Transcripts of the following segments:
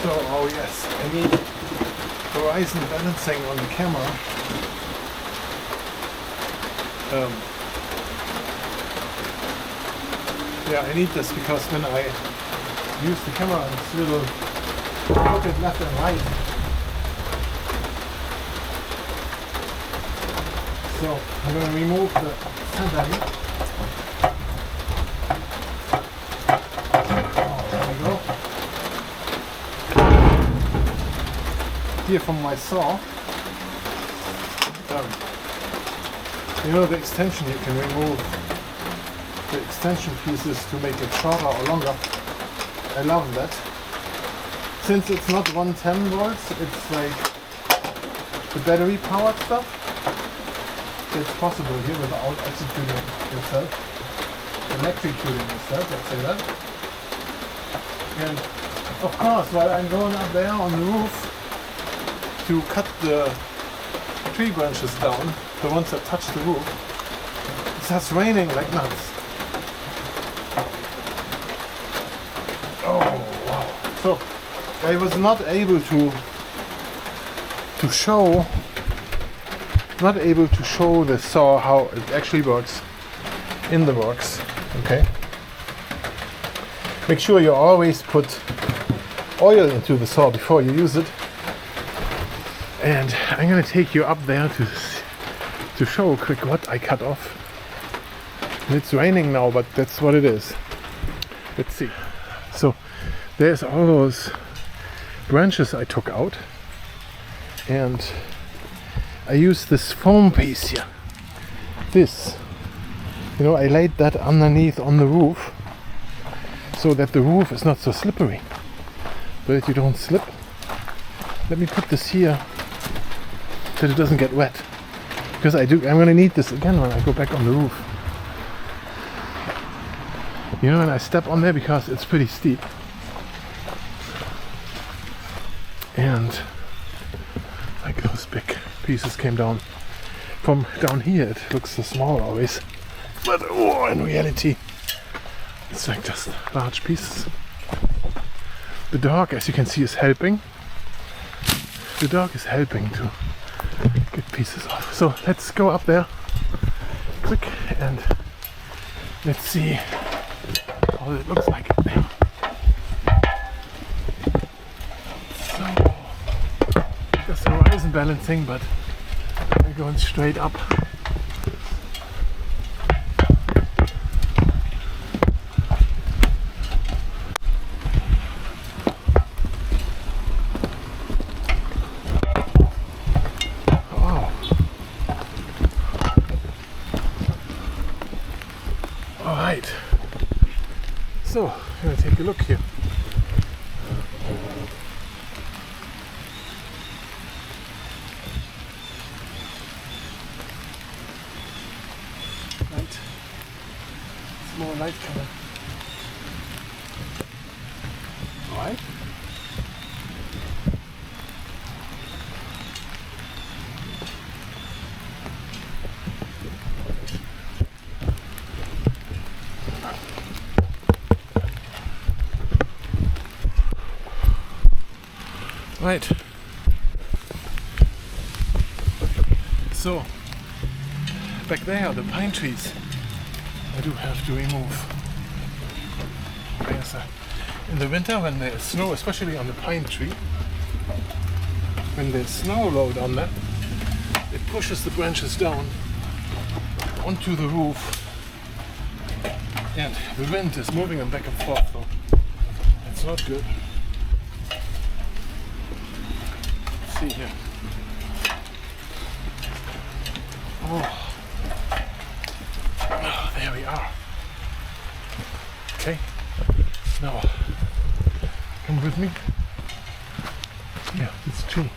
So, oh yes, I need horizon balancing on the camera. Yeah, I need this because when I use the camera, it's a little crooked left and right. So I'm going to remove the centering. Oh, there we go. Here from my saw. You know the extension, you can remove the extension pieces to make it shorter or longer. I love that. Since it's not 110 volts, it's like the battery powered stuff. It's possible here without executing itself. Electrocuting itself, let's say that. And of course, while I'm going up there on the roof to cut the tree branches down, the ones that touch the roof, it starts raining like nuts. Oh wow. So I was not able to show the saw how it actually works in the works. Okay. Make sure you always put oil into the saw before you use it. And I'm gonna take you up there to show quick what I cut off. And it's raining now, but that's what it is. Let's see. So there's all those branches I took out, and I used this foam piece here. This, you know, I laid that underneath on the roof so that the roof is not so slippery, so that you don't slip. Let me put this here that it doesn't get wet, because I'm going to need this again when I go back on the roof. You know, and I step on there because it's pretty steep. And like those big pieces came down. From down here it looks so small always. But oh, in reality it's like just large pieces. The dog, as you can see, is helping. The dog is helping to get pieces off. So let's go up there quick and let's see how it looks like there. So just horizon balancing, but we're going straight up. Alright, so I'm going to take a look here. Light, it's more light coming. Alright. Right, so back there are the pine trees I do have to remove. In the winter when there's snow, especially on the pine tree, when there's snow load on that, it pushes the branches down onto the roof and the wind is moving them back and forth, so it's not good. Here. Oh, there we are. Okay, now come with me. Yeah, it's tree.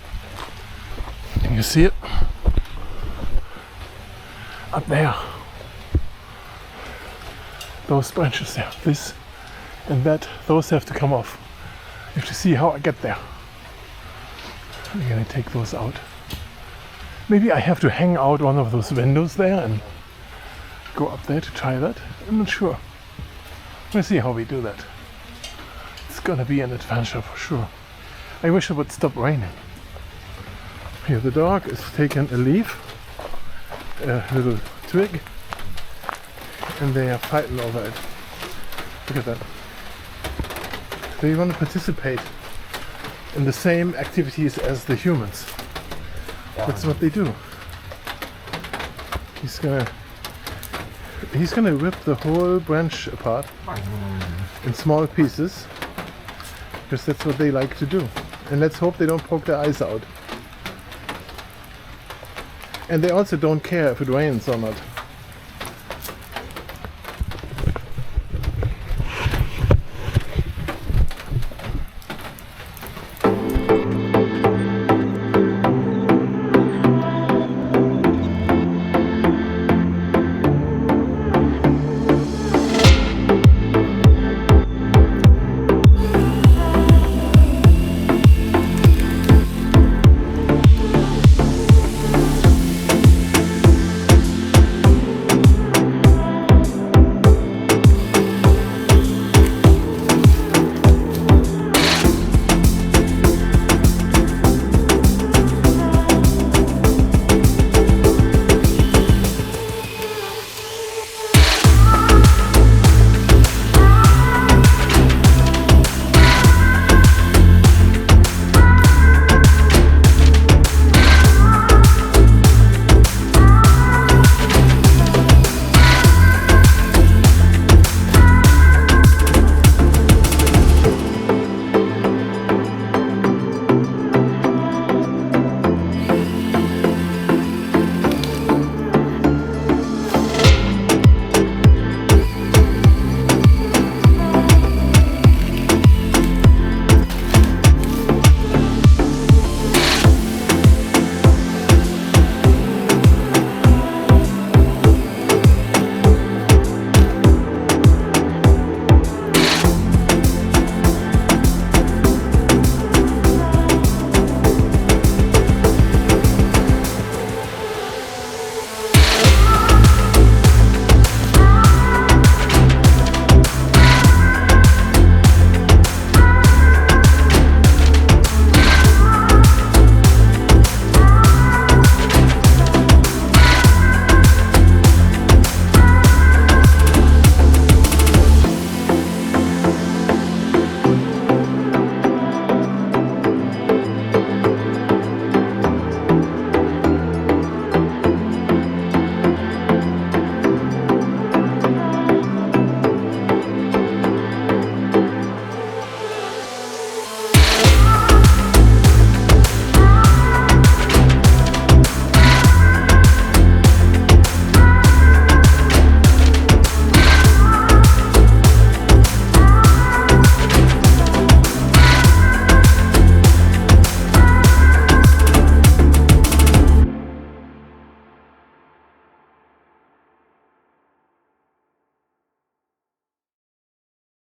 Can you see it? Up there. Those branches there, this and that, those have to come off. You have to see how I get there. I'm gonna take those out. Maybe I have to hang out one of those windows there and go up there to try that. I'm not sure. We'll see how we do that. It's gonna be an adventure for sure. I wish it would stop raining. Here the dog is taking a leaf, a little twig, and they are fighting over it. Look at that. They want to participate in the same activities as the humans. That's what they do. He's gonna rip the whole branch apart in small pieces, because that's what they like to do. And let's hope they don't poke their eyes out. And they also don't care if it rains or not.